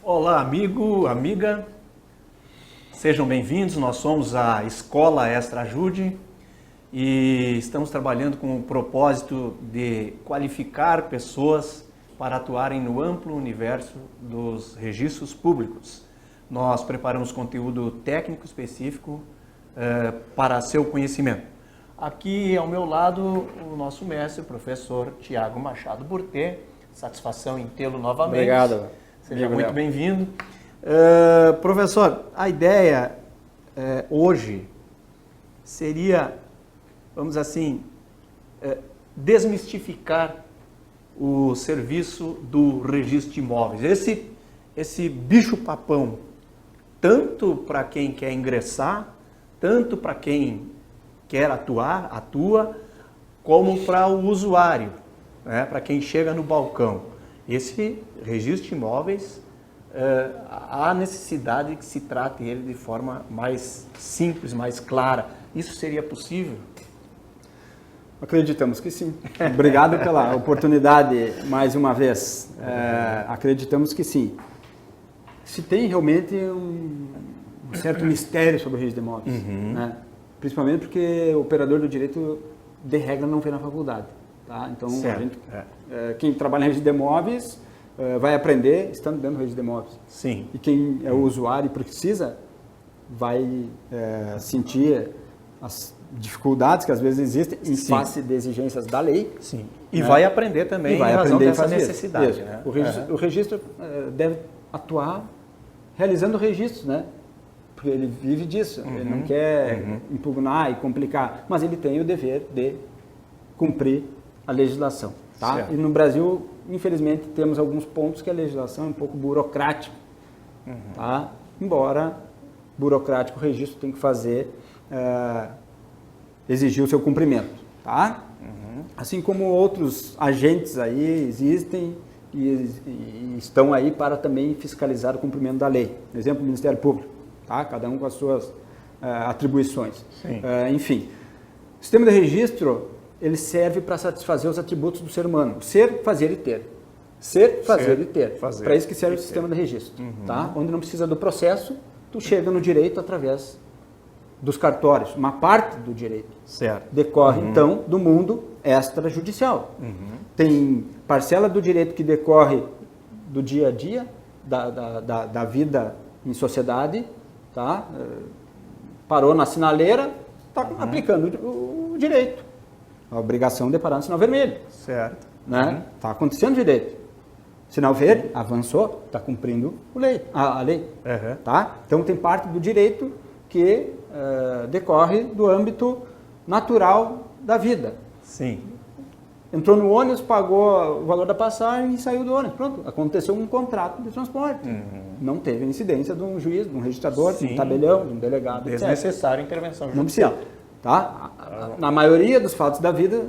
Olá, amigo, amiga, sejam bem-vindos. Nós somos a Escola Extra Ajude e estamos trabalhando com o propósito de qualificar pessoas para atuarem no amplo universo dos registros públicos. Nós preparamos conteúdo técnico específico para seu conhecimento. Aqui ao meu lado o nosso mestre, o professor Tiago Machado Burtê. Satisfação em tê-lo novamente. Obrigado. Seja muito bem-vindo. Professor, a ideia hoje seria, vamos assim, desmistificar o serviço do registro de imóveis. Esse bicho-papão, tanto para quem quer ingressar, tanto para quem quer atua, como para o usuário, né? Para quem chega no balcão. Esse registro de imóveis, há necessidade de que se trate ele de forma mais simples, mais clara. Isso seria possível? Acreditamos que sim. Obrigado pela oportunidade mais uma vez. Acreditamos que sim. Se tem realmente um certo mistério sobre o registro de imóveis, né? Principalmente porque o operador do direito, de regra, não vê na faculdade. Tá? Então, quem trabalha em registro de imóveis vai aprender estando dentro do registro de imóveis. Sim. E quem é o usuário e precisa vai sentir as dificuldades que às vezes existem em face de exigências da lei. Sim. E vai aprender também em razão dessa necessidade. Isso. Né? O registro deve atuar realizando registros, né? Porque ele vive disso. Ele não quer impugnar e complicar, mas ele tem o dever de cumprir a legislação. Tá? E no Brasil, infelizmente, temos alguns pontos que a legislação é um pouco burocrática. Tá? Embora burocrático, o registro tem que fazer, exigir o seu cumprimento. Tá? Assim como outros agentes aí existem e estão aí para também fiscalizar o cumprimento da lei. Por exemplo, o Ministério Público. Tá? Cada um com as suas atribuições. Enfim, o sistema de registro ele serve para satisfazer os atributos do ser humano. Ser, fazer e ter. Ser, fazer e ter. Para isso que serve o sistema de registro. Tá? Onde não precisa do processo, tu chega no direito através dos cartórios. Uma parte do direito decorre, então, do mundo extrajudicial. Tem parcela do direito que decorre do dia a dia, da vida em sociedade. Tá? Parou na sinaleira, está aplicando o direito. A obrigação de parar no sinal vermelho. Certo. Né? Está acontecendo direito. Sinal verde, avançou, está cumprindo a lei. Tá? Então tem parte do direito que decorre do âmbito natural da vida. Sim. Entrou no ônibus, pagou o valor da passagem e saiu do ônibus. Pronto, aconteceu um contrato de transporte. Não teve incidência de um juiz, de um registrador, de um tabelião, de um delegado, desnecessária intervenção judicial. Não precisa. Tá? Na maioria dos fatos da vida,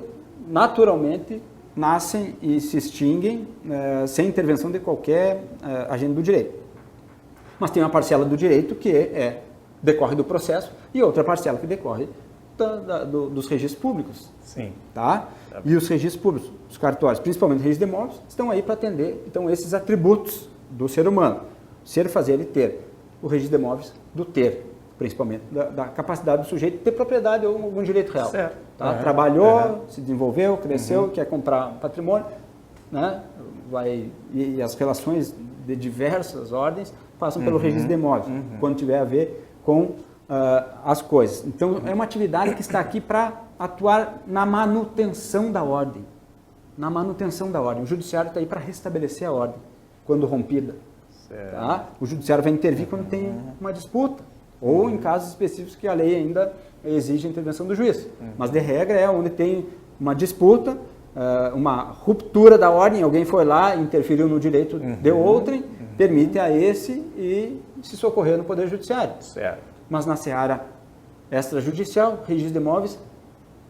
naturalmente, nascem e se extinguem sem intervenção de qualquer agente do direito. Mas tem uma parcela do direito que decorre do processo e outra parcela que decorre dos registros públicos. Sim. Tá? E os registros públicos, os cartórios, principalmente o registro de imóveis, estão aí para atender então, esses atributos do ser humano. Ser, fazer e ter. O registro de imóveis do ter. Principalmente da capacidade do sujeito de ter propriedade ou algum direito real. Certo. Tá? Trabalhou, se desenvolveu, cresceu, quer comprar patrimônio, né? E as relações de diversas ordens passam pelo registro de imóveis, quando tiver a ver com as coisas. Então, é uma atividade que está aqui para atuar na manutenção da ordem. Na manutenção da ordem. O judiciário está aí para restabelecer a ordem, quando rompida. Tá? O judiciário vai intervir quando tem uma disputa. Ou em casos específicos que a lei ainda exige a intervenção do juiz. Mas, de regra, é onde tem uma disputa, uma ruptura da ordem, alguém foi lá, interferiu no direito de outrem, permite a esse e se socorrer no Poder Judiciário. Mas na seara extrajudicial, registro de imóveis,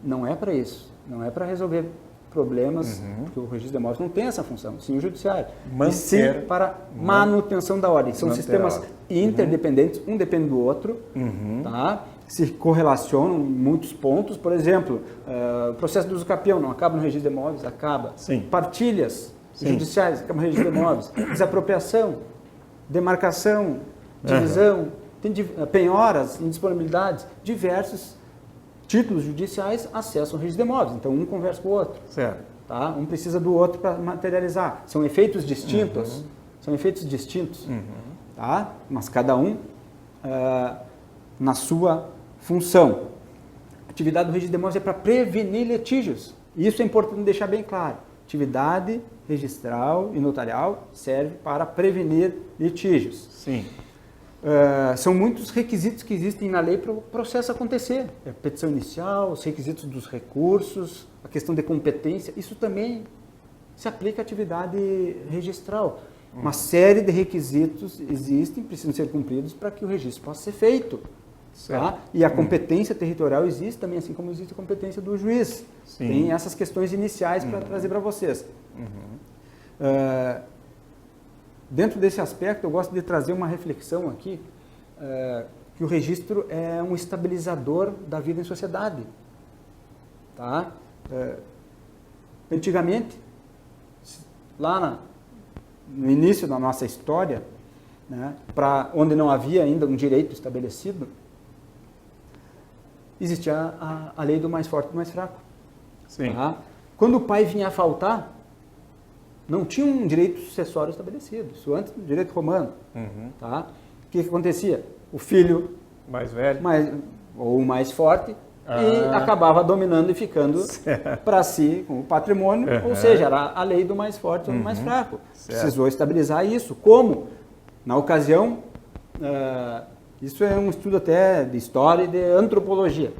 não é para isso. Não é para resolver problemas, porque o registro de imóveis não tem essa função, sim o judiciário. E sim para manutenção da ordem. São sistemas interdependentes, um depende do outro, tá? se correlacionam em muitos pontos. Por exemplo, o processo de uso capião não acaba no registro de imóveis? Acaba. Sim. Partilhas judiciais acaba no registro de imóveis. Desapropriação, demarcação, divisão, tem penhoras, indisponibilidades, diversos títulos judiciais acessam o registro de imóveis. Então, um conversa com o outro. Certo. Tá? Um precisa do outro para materializar. São efeitos distintos. São efeitos distintos. Tá? Mas cada um na sua função. A atividade do registro de imóveis é para prevenir litígios. E isso é importante deixar bem claro. Atividade registral e notarial serve para prevenir litígios. Sim. São muitos requisitos que existem na lei para o processo acontecer. A petição inicial, os requisitos dos recursos, a questão de competência, isso também se aplica à atividade registral. Uma série de requisitos existem, precisam ser cumpridos para que o registro possa ser feito. Tá? E a competência territorial existe também, assim como existe a competência do juiz. Sim. Tem essas questões iniciais para trazer para vocês. Dentro desse aspecto, eu gosto de trazer uma reflexão aqui, que o registro é um estabilizador da vida em sociedade. Tá? Antigamente, lá no início da nossa história, né, onde não havia ainda um direito estabelecido, existia a lei do mais forte e do mais fraco. Sim. Tá? Quando o pai vinha a faltar, não tinha um direito sucessório estabelecido, isso antes do direito romano. Tá? O que acontecia? O filho mais velho ou o mais forte e acabava dominando e ficando para si com o patrimônio, ou seja, era a lei do mais forte ou do mais fraco. Certo. Precisou estabilizar isso. Como? Na ocasião, isso é um estudo até de história e de antropologia,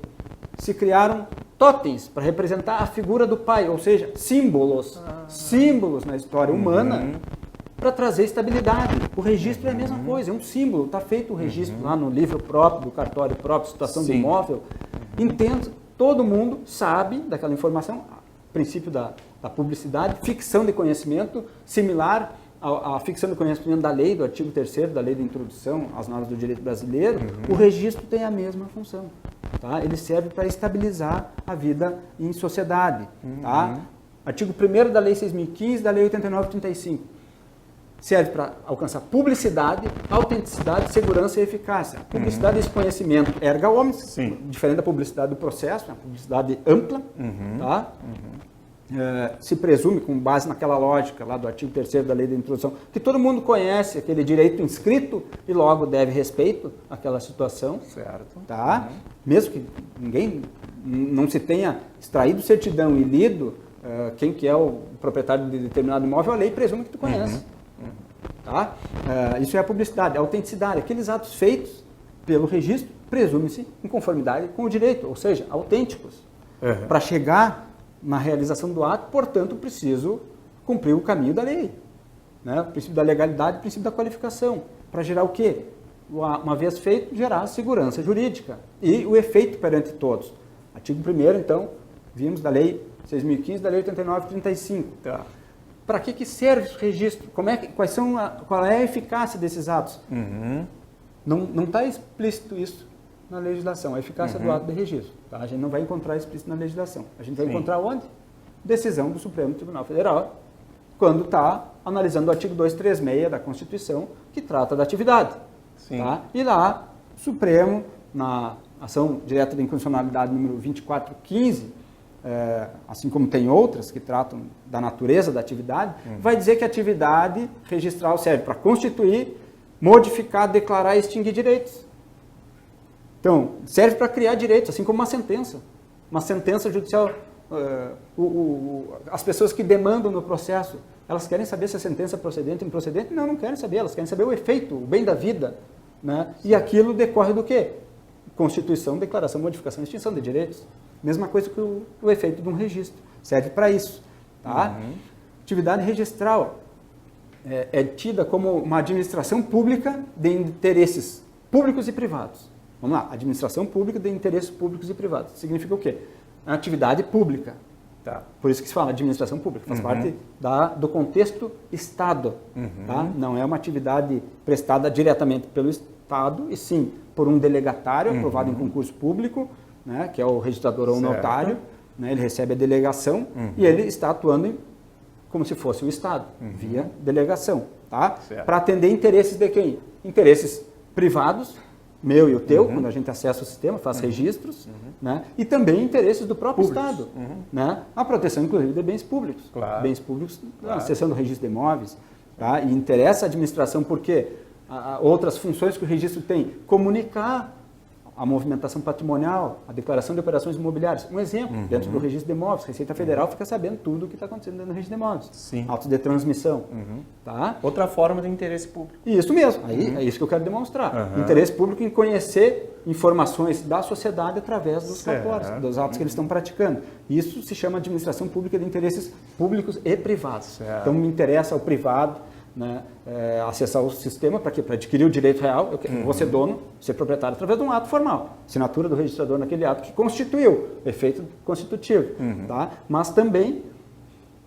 se criaram totens para representar a figura do pai, ou seja, símbolos na história humana para trazer estabilidade. O registro é a mesma coisa, é um símbolo, está feito o registro lá no livro próprio, do cartório próprio, situação do imóvel. Entendo, todo mundo sabe daquela informação, princípio da publicidade, ficção de conhecimento, similar à ficção de conhecimento da lei, do artigo 3º da lei de introdução às normas do direito brasileiro. O registro tem a mesma função. Tá? Ele serve para estabilizar a vida em sociedade. Tá? Artigo 1º da Lei 6.015, da Lei 89/35. Serve para alcançar publicidade, autenticidade, segurança e eficácia. Publicidade é esse conhecimento erga omnes, diferente da publicidade do processo, uma publicidade ampla. Tá? Se presume, com base naquela lógica lá do artigo 3º da Lei de Introdução, que todo mundo conhece aquele direito inscrito e logo deve respeito àquela situação. Certo. Tá? Mesmo que ninguém não se tenha extraído certidão e lido quem que é o proprietário de determinado imóvel, a lei presume que tu conhece. Tá? Isso é a publicidade, a autenticidade. Aqueles atos feitos pelo registro presume-se em conformidade com o direito, ou seja, autênticos. Para chegar na realização do ato, portanto, preciso cumprir o caminho da lei. Né? O princípio da legalidade, o princípio da qualificação. Para gerar o quê? Uma vez feito, gerar segurança jurídica e o efeito perante todos. Artigo 1º, então, vimos da Lei 6.015, da Lei 89/35. Tá. Para que serve o registro? Qual é a eficácia desses atos? Não está explícito isso na legislação, a eficácia do ato de registro. Tá? A gente não vai encontrar explícito na legislação. A gente vai encontrar onde? Decisão do Supremo Tribunal Federal, quando está analisando o artigo 236 da Constituição, que trata da atividade. Tá? E lá, o Supremo, na ação direta de inconstitucionalidade número 2415, assim como tem outras que tratam da natureza da atividade, vai dizer que a atividade registral serve para constituir, modificar, declarar e extinguir direitos. Então, serve para criar direitos, assim como uma sentença. Uma sentença judicial, as pessoas que demandam no processo, elas querem saber se a sentença é procedente ou improcedente? Não, não querem saber, elas querem saber o efeito, o bem da vida. Né? E aquilo decorre do quê? Constituição, declaração, modificação e extinção de direitos. Mesma coisa que o efeito de um registro. Serve para isso. Tá? Atividade registral é tida como uma administração pública de interesses públicos e privados. Vamos lá, administração pública de interesses públicos e privados. Significa o quê? É uma atividade pública. Tá? Por isso que se fala administração pública. Faz parte do contexto Estado. Tá? Não é uma atividade prestada diretamente executado, e sim, por um delegatário aprovado em concurso público, né, que é o registrador ou o notário, né, ele recebe a delegação e ele está atuando como se fosse o Estado, via delegação, tá? Para atender interesses de quem? Interesses privados, meu e o teu, quando a gente acessa o sistema, faz registros, né? E também interesses do próprio Estado, né? A proteção, inclusive, de bens públicos. Bens públicos, acessando o registro de imóveis, tá? E interessa a administração porque outras funções que o registro tem, comunicar a movimentação patrimonial, a declaração de operações imobiliárias. Um exemplo, dentro do registro de imóveis, a Receita Federal fica sabendo tudo o que está acontecendo dentro do registro de imóveis. Sim. Autos de transmissão. Tá? Outra forma de interesse público. Isso mesmo, aí é isso que eu quero demonstrar. Interesse público em conhecer informações da sociedade através dos cartórios, dos atos que eles estão praticando. Isso se chama administração pública de interesses públicos e privados. Então me interessa ao privado, né, acessar o sistema para quê? Para adquirir o direito real, eu vou ser dono, ser proprietário através de um ato formal, assinatura do registrador naquele ato que constituiu efeito constitutivo, tá? Mas também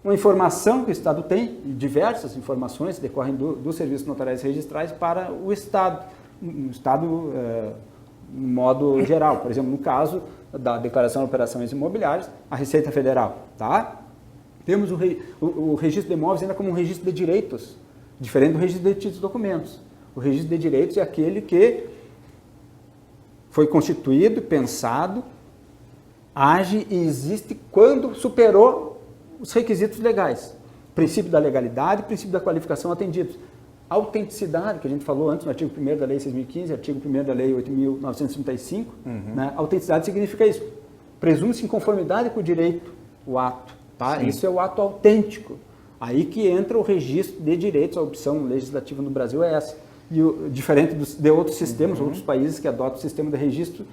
uma informação que o Estado tem, e diversas informações decorrem dos serviços notariais registrais para o Estado, no modo geral, por exemplo, no caso da declaração de operações imobiliárias, a Receita Federal, tá? Temos o registro de imóveis ainda como um registro de direitos, diferente do registro de títulos e documentos. O registro de direitos é aquele que foi constituído, pensado, age e existe quando superou os requisitos legais. Princípio da legalidade, princípio da qualificação atendidos. Autenticidade, que a gente falou antes no artigo 1º da Lei 6.015, artigo 1º da Lei 8.935, né? Autenticidade significa isso. Presume-se em conformidade com o direito, o ato. Tá? Isso é o ato autêntico. Aí que entra o registro de direitos, a opção legislativa no Brasil é essa. E diferente de outros sistemas, outros países que adotam o sistema de registro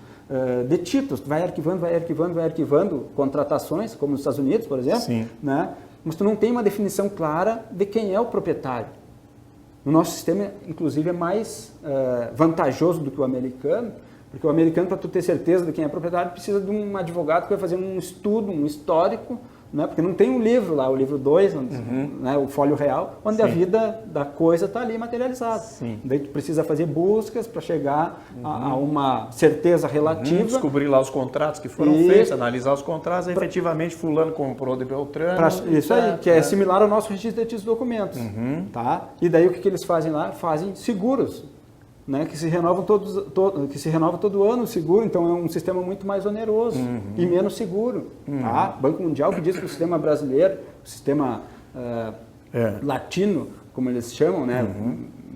de títulos, vai arquivando contratações, como nos Estados Unidos, por exemplo, né? Mas tu não tem uma definição clara de quem é o proprietário. O nosso sistema, inclusive, é mais vantajoso do que o americano, porque o americano, para tu ter certeza de quem é proprietário, precisa de um advogado que vai fazer um estudo, um histórico, né? Porque não tem um livro lá, o livro 2, né? O folho real, onde a vida da coisa está ali materializada. Daí tu precisa fazer buscas para chegar a uma certeza relativa. Descobrir lá os contratos que foram feitos, analisar os contratos, efetivamente fulano comprou de Beltrano. Isso aí, que é similar ao nosso registro de títulos e documentos. Tá? E daí o que eles fazem lá? Fazem seguros, né, que se renovam que se renova todo ano o seguro, então é um sistema muito mais oneroso e menos seguro. Tá? O Banco Mundial que diz que o sistema brasileiro, o sistema latino, como eles chamam, né,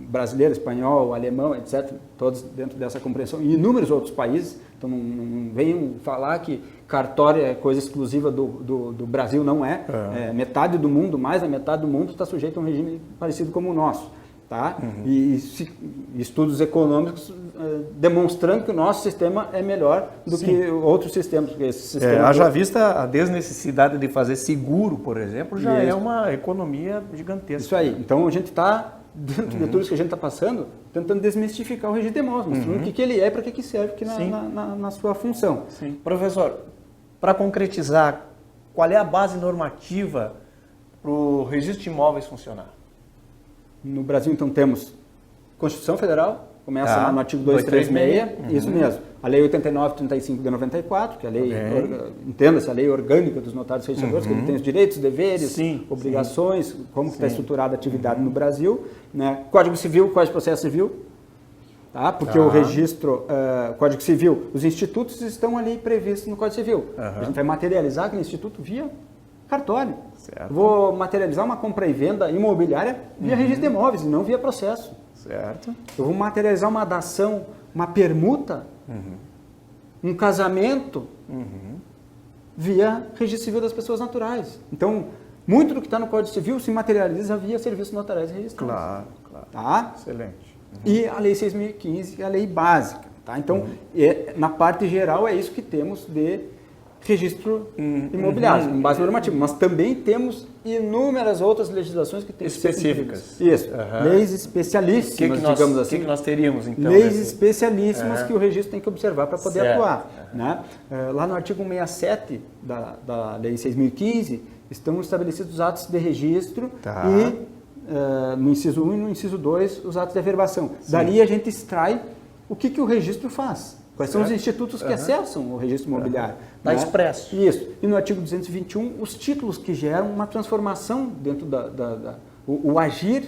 brasileiro, espanhol, alemão, etc., todos dentro dessa compreensão, e inúmeros outros países, então não venham falar que cartório é coisa exclusiva do Brasil, não é. Metade do mundo, mais da metade do mundo está sujeito a um regime parecido como o nosso. Tá? E estudos econômicos demonstrando que o nosso sistema é melhor do que outros sistemas. Haja vista a desnecessidade de fazer seguro, por exemplo, já é uma economia gigantesca. Isso aí. Então a gente está, dentro de tudo isso que a gente está passando, tentando desmistificar o registro de imóveis, mostrando o que ele é e para que serve aqui na sua função. Professor, para concretizar, qual é a base normativa para o registro de imóveis funcionar? No Brasil, então, temos Constituição Federal, começa lá no artigo 236, isso mesmo. A Lei 8935 de 94, que é a lei, entenda-se, a lei orgânica dos notários registradores, que ele tem os direitos, deveres, obrigações, como está estruturada a atividade no Brasil. Né? Código Civil, Código de Processo Civil, tá? Porque o registro, Código Civil, os institutos estão ali previstos no Código Civil. A gente vai materializar aquele instituto via cartório. Vou materializar uma compra e venda imobiliária via registro de imóveis, e não via processo. Eu vou materializar uma dação, uma permuta, um casamento, via registro civil das pessoas naturais. Então, muito do que está no Código Civil se materializa via serviços notariais registrados. Claro. Tá? Excelente. E a Lei 6.015, que é a lei básica. Tá? Então, na parte geral, é isso que temos de registro imobiliário, com base normativa. Mas também temos inúmeras outras legislações que têm específicas. Isso, leis especialíssimas, digamos assim. O que nós teríamos, então? Leis especialíssimas que o registro tem que observar para poder atuar. Né? Lá no artigo 167 da Lei 6.015, estão estabelecidos os atos de registro e, no inciso 1 e no inciso 2, os atos de averbação. Dali a gente extrai o que o registro faz. Quais são os institutos que acessam o registro imobiliário. Está expresso. Isso. E no artigo 221, os títulos que geram uma transformação dentro o agir,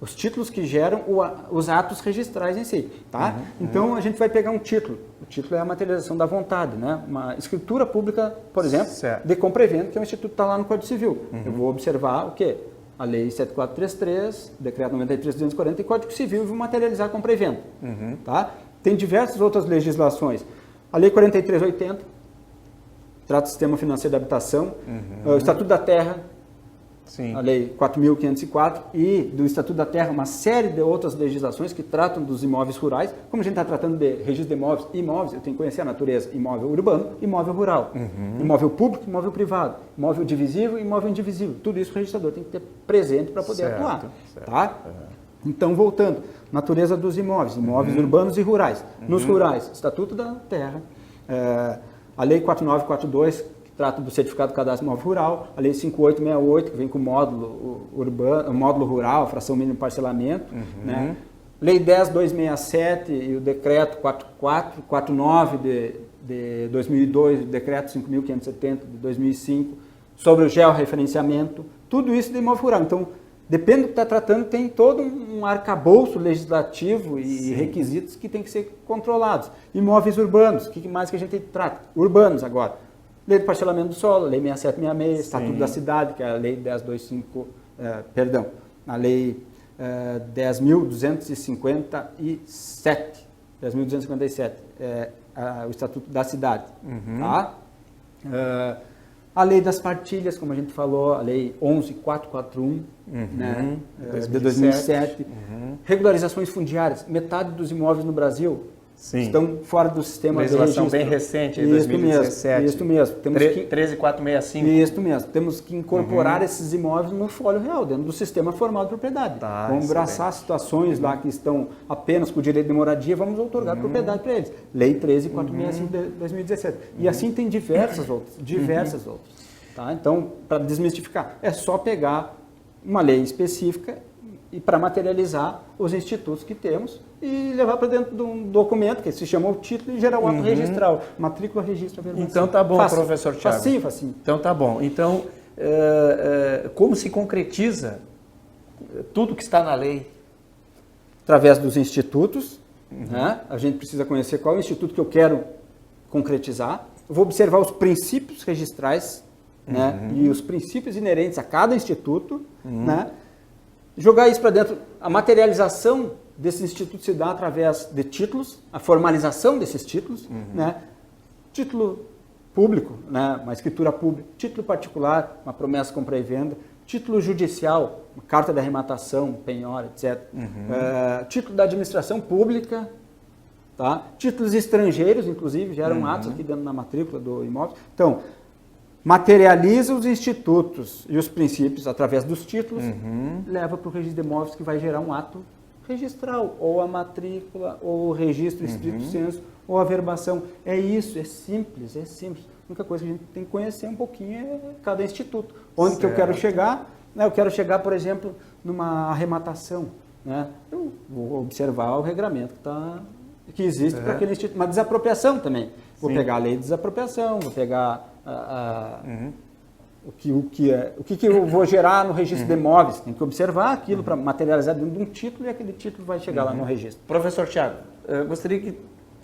os títulos que geram os atos registrais em si. Tá? Então, a gente vai pegar um título. O título é a materialização da vontade, né? Uma escritura pública, por exemplo, de compra e venda, que é um instituto que está lá no Código Civil. Eu vou observar o quê? A Lei 7433, Decreto 93.240 e Código Civil, e vou materializar a compra e venda. Tá? Tem diversas outras legislações. A Lei 4380, trata do Sistema Financeiro da Habitação, o Estatuto da Terra, a Lei 4.504 e do Estatuto da Terra, uma série de outras legislações que tratam dos imóveis rurais. Como a gente está tratando de registro de imóveis, eu tenho que conhecer a natureza: imóvel urbano, imóvel rural, imóvel público, imóvel privado, imóvel divisível, imóvel indivisível. Tudo isso o registrador tem que ter presente para poder atuar. Tá? Então, voltando, natureza dos imóveis, imóveis urbanos e rurais. Nos rurais, Estatuto da Terra, a Lei 4942, trata do certificado de cadastro imóvel rural, a Lei 5868, que vem com o módulo urbano, o módulo rural, fração mínima de parcelamento, né? Lei 10.267 e o decreto 4449 de 2002, o decreto 5.570 de 2005, sobre o georreferenciamento, tudo isso de imóvel rural. Então, depende do que está tratando, tem todo um arcabouço legislativo e requisitos que tem que ser controlados. Imóveis urbanos, o que mais que a gente trata? Urbanos agora. Lei do parcelamento do solo, Lei 6766, Estatuto da Cidade, que é a Lei 10.255, a Lei 10.257, o Estatuto da Cidade. Tá? A Lei das Partilhas, como a gente falou, a Lei 11.441, né, de 2007. Regularizações fundiárias, metade dos imóveis no Brasil estão fora do sistema de registro. Legislação bem recente, de 2017. Isso mesmo. 13.465. Isso mesmo. Temos que incorporar esses imóveis no folho real, dentro do sistema formal de propriedade. Vamos abraçar situações lá que estão apenas com o direito de moradia, vamos outorgar propriedade para eles. Lei 13.465 de 2017. E assim tem diversas outras. Tá? Então, para desmistificar, é só pegar uma lei específica e para materializar os institutos que temos e levar para dentro de um documento que se chama o título e gerar o ato registral, matrícula, registro, averbação. Então tá bom, professor Thiago. Facinho. Então tá bom. Então, como se concretiza tudo que está na lei? Através dos institutos, né? A gente precisa conhecer qual é o instituto que eu quero concretizar. Eu vou observar os princípios registrais, né? E os princípios inerentes a cada instituto, né? Jogar isso para dentro. A materialização desse instituto se dá através de títulos, a formalização desses títulos, né? Título público, né? Uma escritura pública, título particular, uma promessa, compra e venda, título judicial, uma carta de arrematação, penhora, etc. Título da administração pública, tá? Títulos estrangeiros, inclusive, geram atos aqui dentro da matrícula do imóvel. Então, materializa os institutos e os princípios através dos títulos, leva para o registro de imóveis que vai gerar um ato registral, ou a matrícula, ou o registro estrito sensu, ou a verbação. É isso, é simples, é simples. A única coisa que a gente tem que conhecer um pouquinho é cada instituto. Onde que eu quero chegar? Né? Eu quero chegar, por exemplo, numa arrematação. Né? Eu vou observar o regramento que existe para aquele instituto. Uma desapropriação também. Vou pegar a lei de desapropriação, vou pegar o que eu vou gerar no registro de imóveis. Tem que observar aquilo para materializar dentro de um título e aquele título vai chegar lá no registro. Professor Thiago, eu gostaria que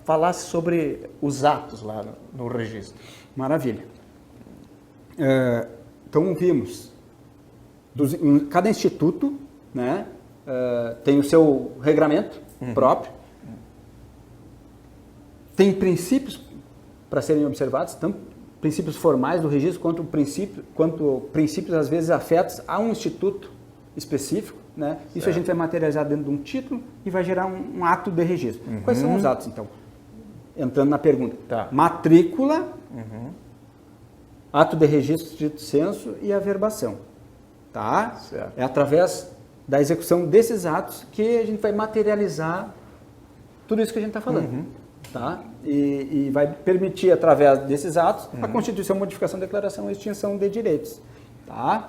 falasse sobre os atos lá no registro. Maravilha. Então, vimos, cada instituto, né, tem o seu regramento próprio, tem princípios para serem observados, tanto princípios formais do registro quanto princípios, às vezes, afetos a um instituto específico. Né? Isso a gente vai materializar dentro de um título e vai gerar um ato de registro. Quais são os atos, então? Entrando na pergunta. Matrícula, ato de registro estrito sensu e averbação. Tá? É através da execução desses atos que a gente vai materializar tudo isso que a gente está falando. Tá? E vai permitir, através desses atos, a constituição, modificação, declaração e extinção de direitos. Tá?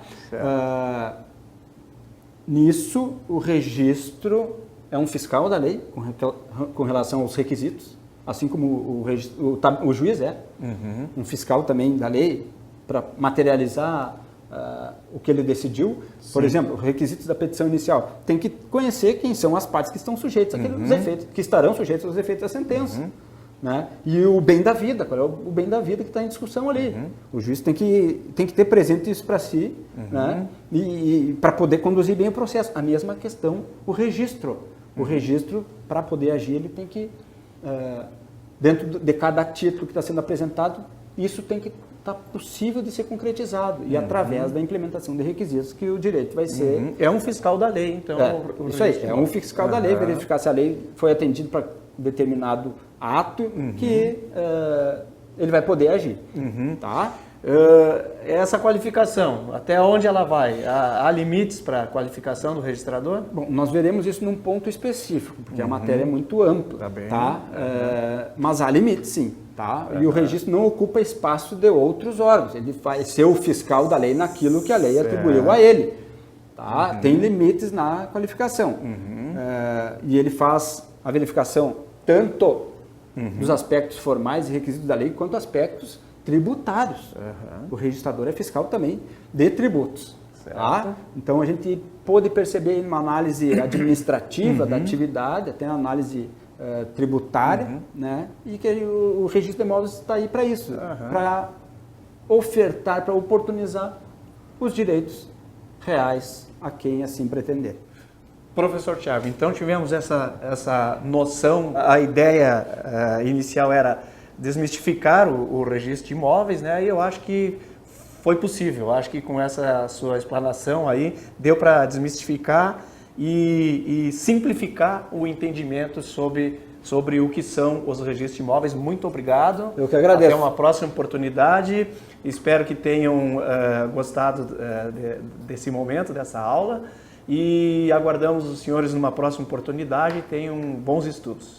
Nisso, o registro é um fiscal da lei com relação aos requisitos, assim como o juiz é um fiscal também da lei para materializar o que ele decidiu. Sim. Por exemplo, os requisitos da petição inicial. Tem que conhecer quem são as partes que estão sujeitas àqueles efeitos, que estarão sujeitos aos efeitos da sentença. Né? E o bem da vida, qual é o bem da vida que está em discussão ali. O juiz tem que ter presente isso para si, né? E para poder conduzir bem o processo. A mesma questão, o registro. O registro, para poder agir, ele tem que, dentro de cada título que está sendo apresentado, isso tem que estar possível de ser concretizado. E através da implementação de requisitos que o direito vai ser... É um fiscal da lei, então. Isso aí, é um fiscal da lei, verificar se a lei foi atendida para determinado ato que ele vai poder agir. Tá? Essa qualificação, até onde ela vai? Há limites para a qualificação do registrador? Bom, nós veremos isso num ponto específico, porque a matéria é muito ampla. Tá bem. Tá? Mas há limites, sim. Tá? E o registro não ocupa espaço de outros órgãos. Ele vai ser o fiscal da lei naquilo que a lei atribuiu a ele. Tá? Tem limites na qualificação. E ele faz a verificação tanto dos aspectos formais e requisitos da lei, quanto aspectos tributários. O registrador é fiscal também de tributos. Tá? Então a gente pôde perceber em uma análise administrativa da atividade, até na análise tributária, né? E que o registro de imóveis está aí para isso, para ofertar, para oportunizar os direitos reais a quem assim pretender. Professor Thiago, então tivemos essa noção, a ideia inicial era desmistificar o registro de imóveis, né? E eu acho que foi possível, eu acho que com essa sua explanação aí, deu para desmistificar e simplificar o entendimento sobre o que são os registros de imóveis. Muito obrigado. Eu que agradeço. Até uma próxima oportunidade. Espero que tenham gostado desse momento, dessa aula. E aguardamos os senhores numa próxima oportunidade. Tenham bons estudos.